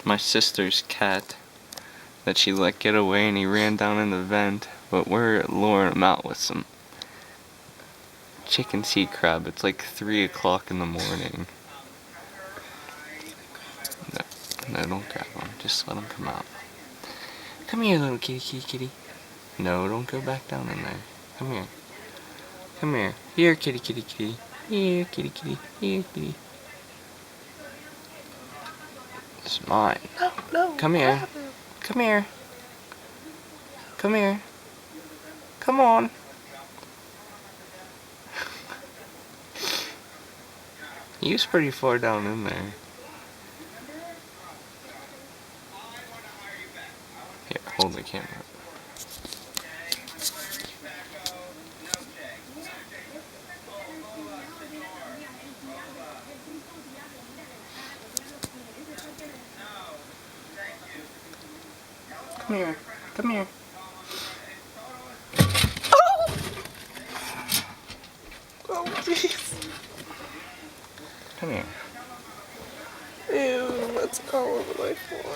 my sister's cat that she let get away, and he ran down in the vent, but we're luring him out with some chicken sea crab. It's like 3 o'clock in the morning. No, don't grab him. Just let him come out. Come here, little kitty, kitty, kitty. No, don't go back down in there. Come here. Come here. Here, kitty, kitty, kitty. Here, kitty, kitty. Here, kitty. It's mine. No, no. Come here. Come here. Come here. Come on. He was pretty far down in there. Here, hold the camera. Come here. Come here. Oh! Oh, jeez. Come here. Ew, that's all over my floor.